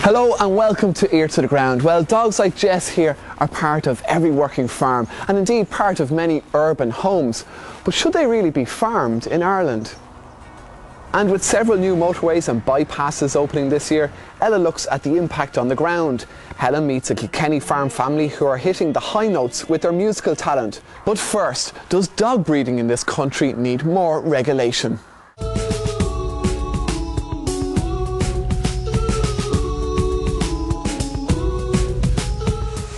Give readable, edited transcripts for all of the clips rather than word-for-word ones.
Hello and welcome to Ear to the Ground. Well, dogs like Jess here are part of every working farm and indeed part of many urban homes. But should they really be farmed in Ireland? And with several new motorways and bypasses opening this year, Ella looks at the impact on the ground. Helen meets a Kilkenny farm family who are hitting the high notes with their musical talent. But first, does dog breeding in this country need more regulation?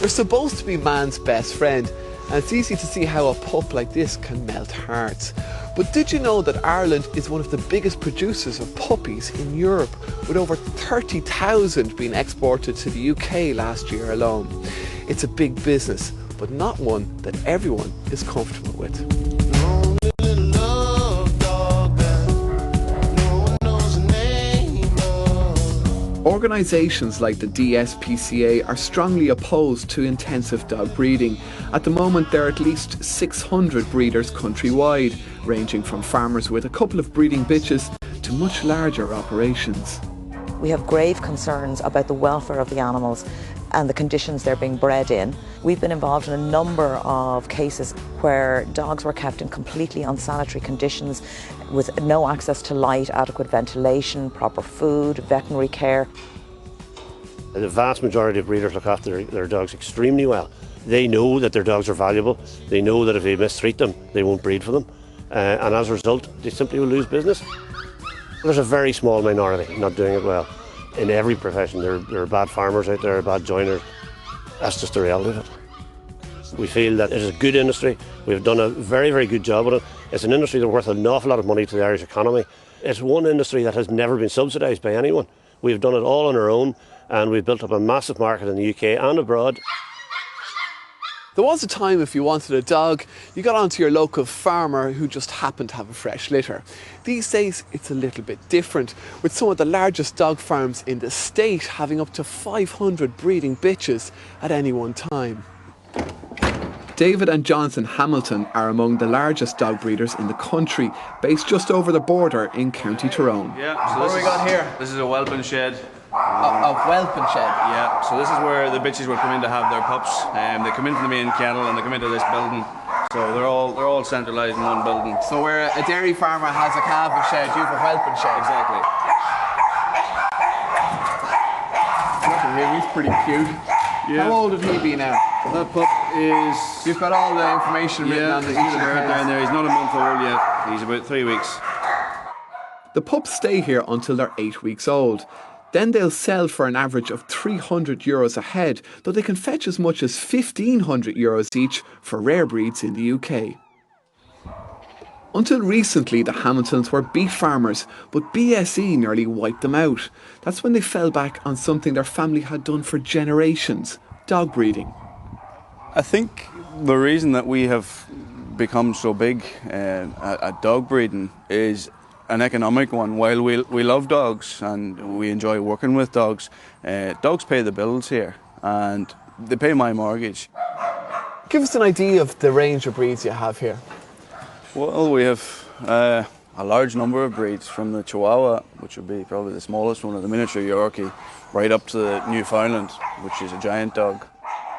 They're supposed to be man's best friend, and it's easy to see how a pup like this can melt hearts. But did you know that Ireland is one of the biggest producers of puppies in Europe, with over 30,000 being exported to the UK last year alone? It's a big business, but not one that everyone is comfortable with. Organisations like the DSPCA are strongly opposed to intensive dog breeding. At the moment there are at least 600 breeders countrywide, ranging from farmers with a couple of breeding bitches to much larger operations. We have grave concerns about the welfare of the animals and the conditions they're being bred in. We've been involved in a number of cases where dogs were kept in completely unsanitary conditions with no access to light, adequate ventilation, proper food, veterinary care. The vast majority of breeders look after their dogs extremely well. They know that their dogs are valuable. They know that if they mistreat them, they won't breed for them. And as a result, they simply will lose business. There's a very small minority not doing it well. In every profession, there are bad farmers out there, bad joiners. That's just the reality of it. We feel that it is a good industry. We've done a very, very good job with it. It's an industry that's worth an awful lot of money to the Irish economy. It's one industry that has never been subsidised by anyone. We've done it all on our own, and we've built up a massive market in the UK and abroad. There was a time if you wanted a dog, you got onto your local farmer who just happened to have a fresh litter. These days it's a little bit different, with some of the largest dog farms in the state having up to 500 breeding bitches at any one time. David and Jonathan Hamilton are among the largest dog breeders in the country, based just over the border in County Tyrone. Yeah, so what have we got here? This is a whelping shed. A whelping shed? Yeah, so this is where the bitches would come in to have their pups. They come into the main kennel and they come into this building. So they're all centralised in one building. So where a dairy farmer has a calving shed, you have a whelping shed? Exactly. Look at him, he's pretty cute. Yeah. How old would he be now? That pup is... You've got all the information written on the bird down there. He's not a month old yet. He's about 3 weeks. The pups stay here until they're 8 weeks old. Then they'll sell for an average of €300 a head, though they can fetch as much as €1,500 each for rare breeds in the UK. Until recently, the Hamiltons were beef farmers, but BSE nearly wiped them out. That's when they fell back on something their family had done for generations: dog breeding. I think the reason that we have become so big at dog breeding is an economic one. While we love dogs and we enjoy working with dogs, dogs pay the bills here and they pay my mortgage. Give us an idea of the range of breeds you have here. Well, we have a large number of breeds, from the Chihuahua, which would be probably the smallest one, of the miniature Yorkie, right up to the Newfoundland, which is a giant dog.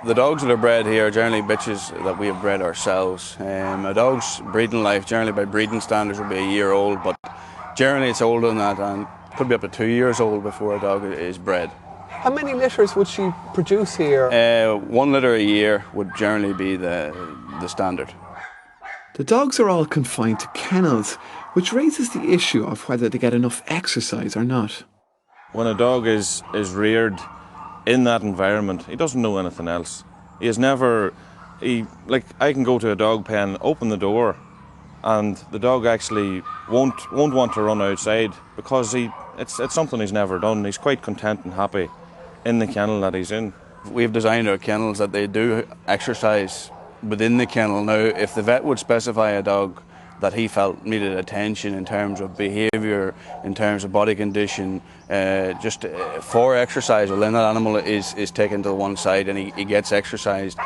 The dogs that are bred here are generally bitches that we have bred ourselves. A dog's breeding life, generally by breeding standards, would be a year old, but generally it's older than that and could be up to 2 years old before a dog is bred. How many litters would she produce here? 1 litter a year would generally be the standard. The dogs are all confined to kennels, which raises the issue of whether they get enough exercise or not. When a dog is reared in that environment, he doesn't know anything else. He has never... I can go to a dog pen, open the door, and the dog actually won't want to run outside because it's something he's never done. He's quite content and happy in the kennel that he's in. We've designed our kennels that they do exercise within the kennel. Now, if the vet would specify a dog that he felt needed attention in terms of behaviour, in terms of body condition, just for exercise, well then that animal is taken to one side and he gets exercised.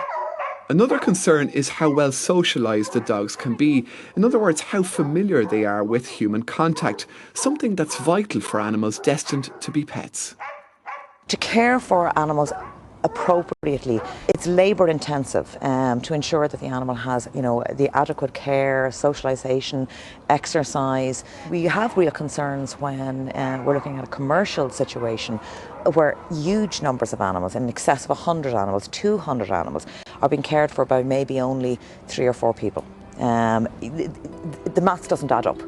Another concern is how well socialised the dogs can be. In other words, how familiar they are with human contact, something that's vital for animals destined to be pets. To care for animals appropriately, it's labour intensive to ensure that the animal has, the adequate care, socialisation, exercise. We have real concerns when we're looking at a commercial situation where huge numbers of animals, in excess of 100 animals, 200 animals, are being cared for by maybe only 3 or 4 people. The maths doesn't add up.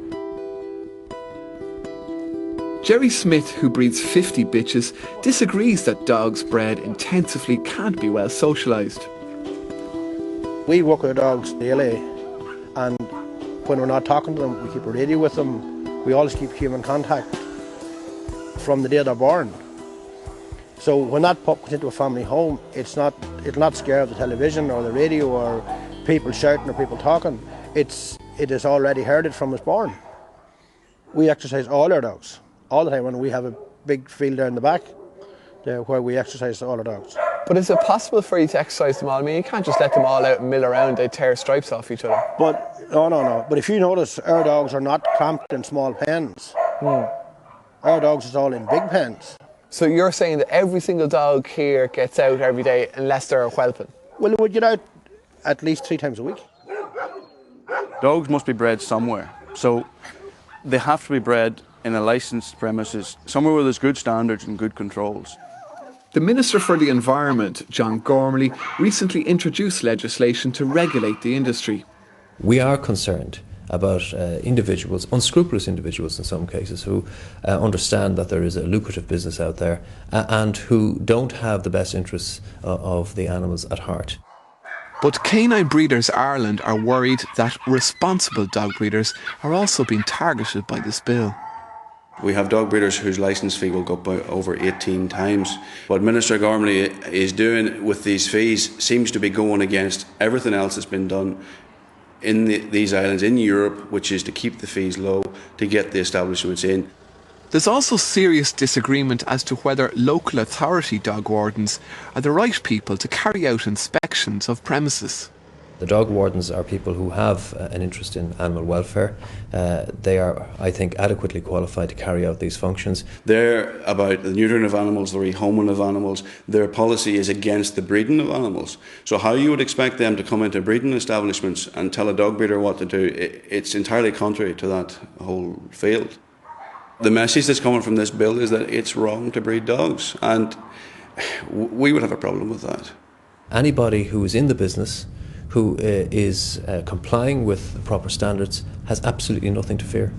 Jerry Smith, who breeds 50 bitches, disagrees that dogs bred intensively can't be well socialised. We work with our dogs daily, and when we're not talking to them, we keep a radio with them. We always keep human contact from the day they're born. So when that pup comes into a family home, it'll not scare of the television or the radio or people shouting or people talking. It has already heard it from its born. We exercise all our dogs all the time, and we have a big field down the back there where we exercise all our dogs. But is it possible for you to exercise them all? I mean, you can't just let them all out and mill around, they tear stripes off each other. But no. But if you notice, our dogs are not cramped in small pens. Our dogs is all in big pens. So you're saying that every single dog here gets out every day unless they're whelping? Well, it would get out at least 3 times a week. Dogs must be bred somewhere, so they have to be bred in a licensed premises, somewhere where there's good standards and good controls. The Minister for the Environment, John Gormley, recently introduced legislation to regulate the industry. We are concerned about individuals, unscrupulous individuals in some cases, who understand that there is a lucrative business out there and who don't have the best interests of the animals at heart. But Canine Breeders Ireland are worried that responsible dog breeders are also being targeted by this bill. We have dog breeders whose licence fee will go up by over 18 times. What Minister Gormley is doing with these fees seems to be going against everything else that's been done in these islands in Europe, which is to keep the fees low, to get the establishments in. There's also serious disagreement as to whether local authority dog wardens are the right people to carry out inspections of premises. The dog wardens are people who have an interest in animal welfare. They are, I think, adequately qualified to carry out these functions. They're about the neutering of animals, the rehoming of animals. Their policy is against the breeding of animals. So how you would expect them to come into breeding establishments and tell a dog breeder what to do, it's entirely contrary to that whole field. The message that's coming from this bill is that it's wrong to breed dogs, and we would have a problem with that. Anybody who is in the business, who is complying with the proper standards, has absolutely nothing to fear.